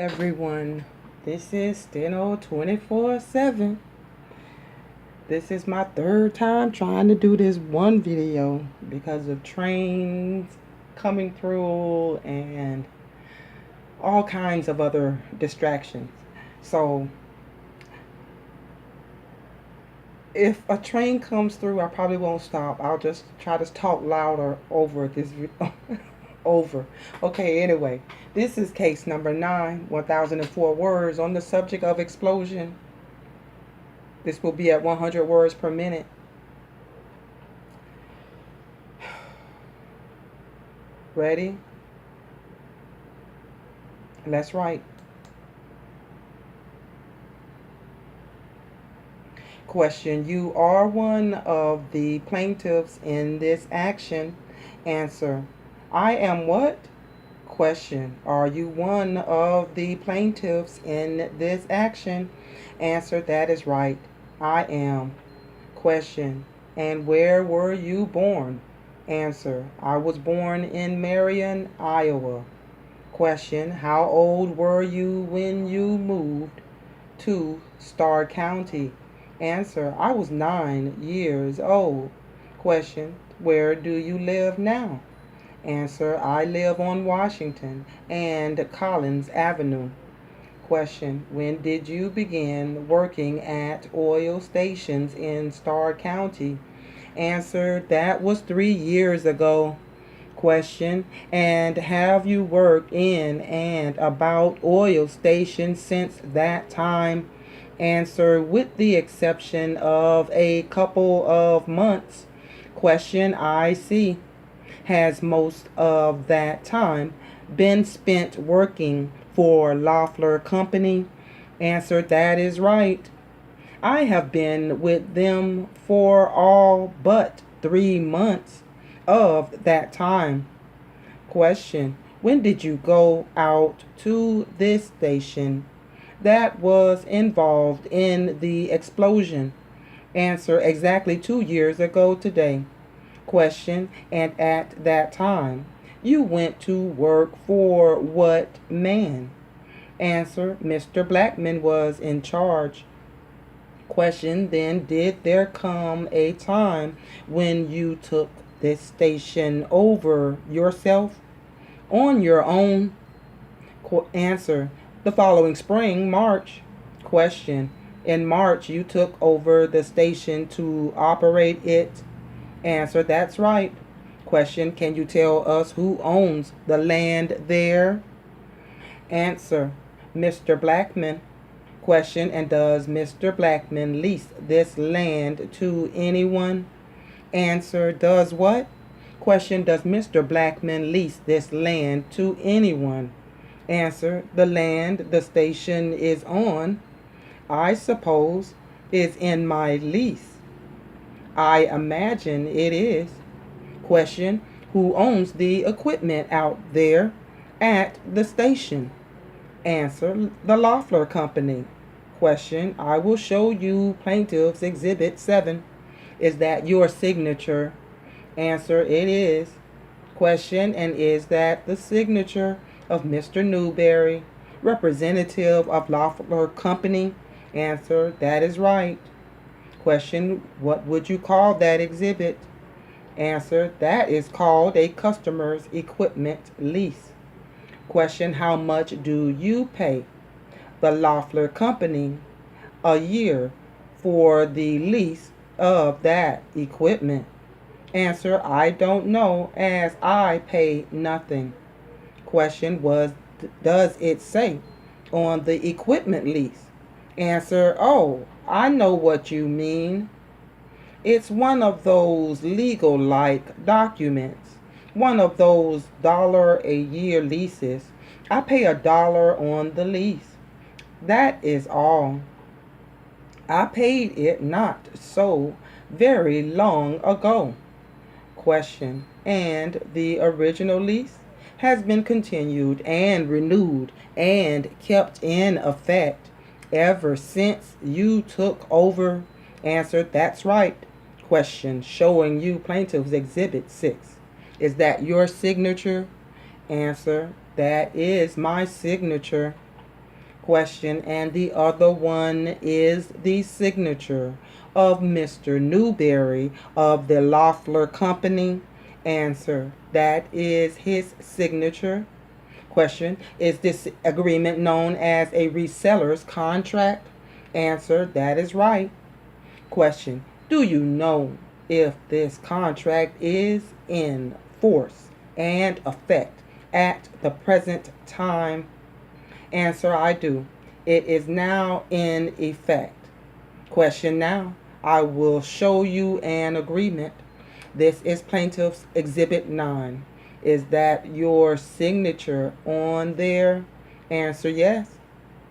Everyone, this is Steno 24/7. This is my third time trying to do this one video because of trains coming through and all kinds of other distractions. So if a train comes through, I probably won't stop. I'll just try to talk louder over this over. Okay, anyway, this is case number 9, 1004 words on the subject of explosion. This will be at 100 words per minute. Ready? Let's write. Question: You are one of the plaintiffs in this action. Answer: I am what? Question: Are you one of the plaintiffs in this action? Answer: That is right. I am. Question: And where were you born? Answer: I was born in Marion, Iowa. Question: How old were you when you moved to Starr County? Answer: I was 9 years old. Question: Where do you live now? Answer: I live on Washington and Collins Avenue. Question: When did you begin working at oil stations in Starr County? Answer: That was 3 years ago. Question: And have you worked in and about oil stations since that time? Answer: With the exception of a couple of months. Question: I see. Has most of that time been spent working for Loeffler Company? Answer: That is right. I have been with them for all but 3 months of that time. Question: When did you go out to this station that was involved in the explosion? Answer: Exactly 2 years ago today. Question: And at that time, you went to work for what man? Answer: Mr. Blackman was in charge. Question: Then did there come a time when you took this station over yourself on your own? Answer: The following spring, March. Question: In March you took over the station to operate it? Answer: That's right. Question: Can you tell us who owns the land there? Answer: Mr. Blackman. Question: And does Mr. Blackman lease this land to anyone? Answer: Does what? Question: Does Mr. Blackman lease this land to anyone? Answer: The land the station is on, I suppose, is in my lease. I imagine it is. Question: Who owns the equipment out there at the station? Answer: The Loeffler Company. Question: I will show you Plaintiff's Exhibit 7. Is that your signature? Answer: It is. Question: And is that the signature of Mr. Newberry, representative of Loeffler Company? Answer: That is right. Question: What would you call that exhibit? Answer: That is called a customer's equipment lease. Question: How much do you pay the Loeffler Company a year for the lease of that equipment? Answer: I don't know, as I pay nothing. Question: Does it say on the equipment lease? Answer: Oh, I know what you mean. It's one of those legal-like documents, one of those $1 a year leases. I pay $1 on the lease. That is all. I paid it not so very long ago. Question: And the original lease has been continued and renewed and kept in effect ever since you took over? Answer: That's right. Question: Showing you Plaintiff's Exhibit 6. Is that your signature? Answer: That is my signature. Question. And the other one is the signature of Mr. Newberry of the Loeffler Company. Answer. That is his signature. Question. Is this agreement known as a reseller's contract? Answer. That is right. Question. Do you know if this contract is in force and effect at the present time? Answer. I do. It is now in effect. Question. Now I will show you an agreement. This is Plaintiff's Exhibit 9. Is that your signature on there? Answer. Yes.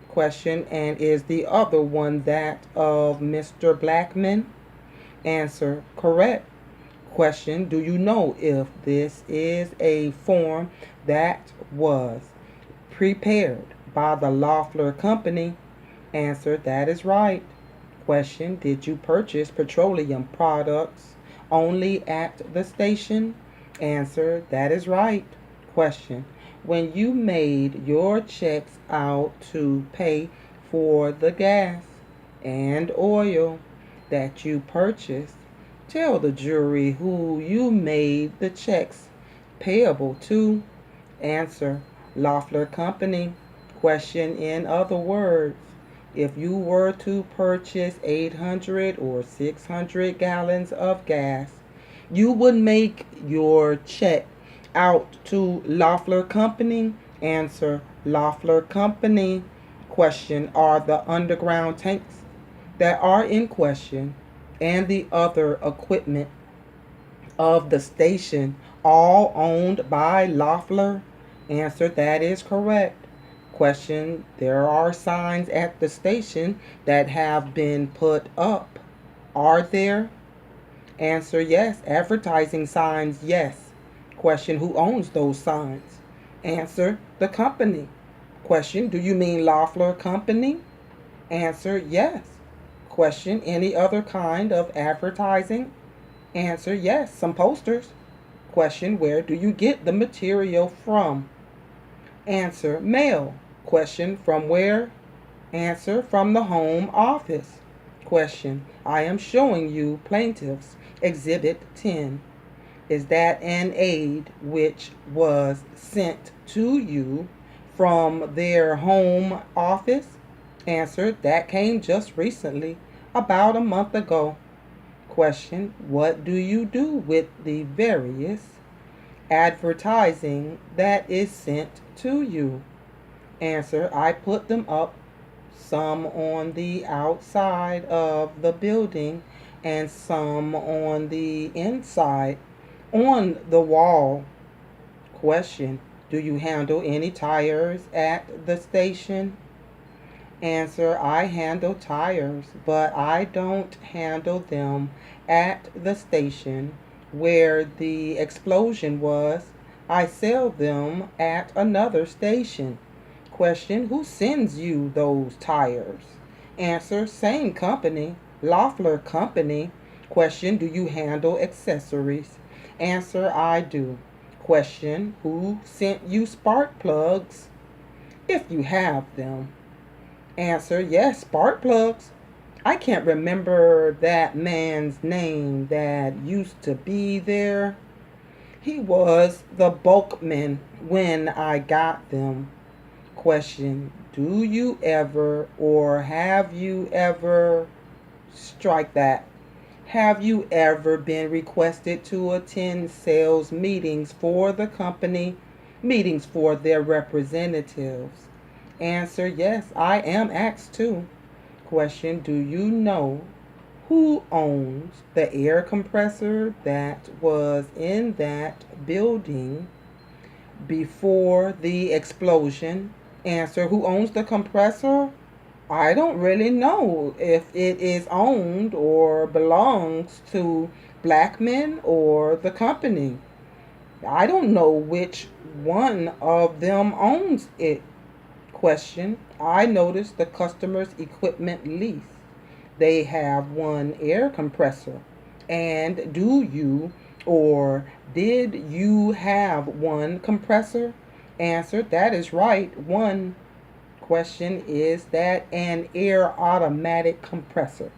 Question. And is the other one that of Mr. Blackman? Answer. Correct. Question. Do you know if this is a form that was prepared by the Loeffler Company? Answer. That is right. Question. Did you purchase petroleum products only at the station? Answer. That is right. Question. When you made your checks out to pay for the gas and oil that you purchased, tell the jury who you made the checks payable to. Answer. Loeffler Company. Question. In other words, if you were to purchase 800 or 600 gallons of gas, you would make your check out to Loeffler Company. Answer. Loeffler Company. Question. Are the underground tanks that are in question and the other equipment of the station all owned by Loeffler? Answer. That is correct. Question. There are signs at the station that have been put up. Are there? Answer. Yes. Advertising signs. Yes. Question. Who owns those signs? Answer. The company. Question. Do you mean Loeffler Company? Answer. Yes. Question. Any other kind of advertising? Answer. Yes. Some posters. Question. Where do you get the material from? Answer. Mail. Question. From where? Answer. From the home office. Question. I am showing you Plaintiff's Exhibit 10. Is that an aid which was sent to you from their home office? Answer. That came just recently, about a month ago. Question. What do you do with the various advertising that is sent to you? Answer. I put them up, some on the outside of the building and some on the inside on the wall. Question. Do you handle any tires at the station? Answer. I handle tires, but I don't handle them at the station where the explosion was. I sell them at another station. Question. Who sends you those tires? Answer. Same company, Loeffler Company. Question. Do you handle accessories? Answer. I do. Question. Who sent you spark plugs? If you have them. Answer. Yes, spark plugs. I can't remember that man's name that used to be there. He was the bulkman when I got them. Question. Do you ever or have you ever, strike that, have you ever been requested to attend sales meetings for the company, meetings for their representatives? Answer. Yes, I am asked to. Question. Do you know who owns the air compressor that was in that building before the explosion? Answer. Who owns the compressor? I don't really know if it is owned or belongs to Blackman or the company. I don't know which one of them owns it. Question. I noticed the customer's equipment lease. They have one air compressor. And do you or did you have one compressor? Answer. That is right, one. Question, is that an air automatic compressor?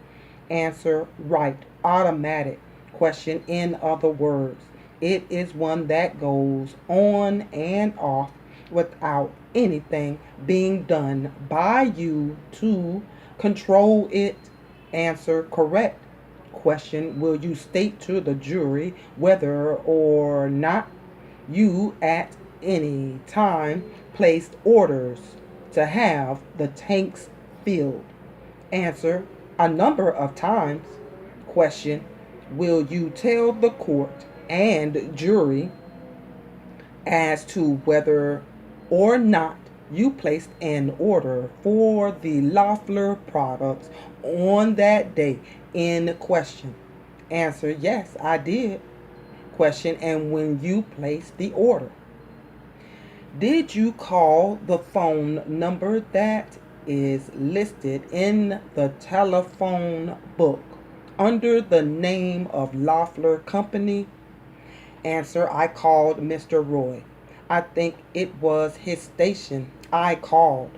Answer, right, automatic. Question, in other words, it is one that goes on and off without anything being done by you to control it. Answer, correct. Question, will you state to the jury whether or not you at any time placed orders to have the tanks filled? Answer, a number of times. Question, will you tell the court and jury as to whether or not you placed an order for the Loeffler products on that day in question? Answer, yes, I did. Question, and when you placed the order, did you call the phone number that is listed in the telephone book under the name of Loeffler Company? Answer, I called Mr. Roy. I think it was his station I called.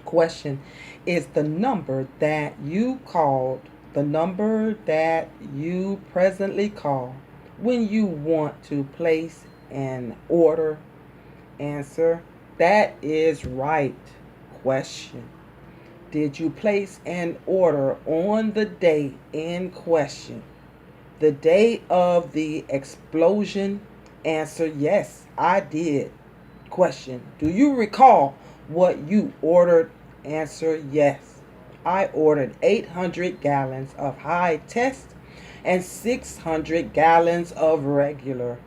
Question, is the number that you called the number that you presently call when you want to place an order? Answer, that is right. Question, did you place an order on the day in question, the day of the explosion? Answer, yes, I did. Question, do you recall what you ordered? Answer, yes. I ordered 800 gallons of high test and 600 gallons of regular.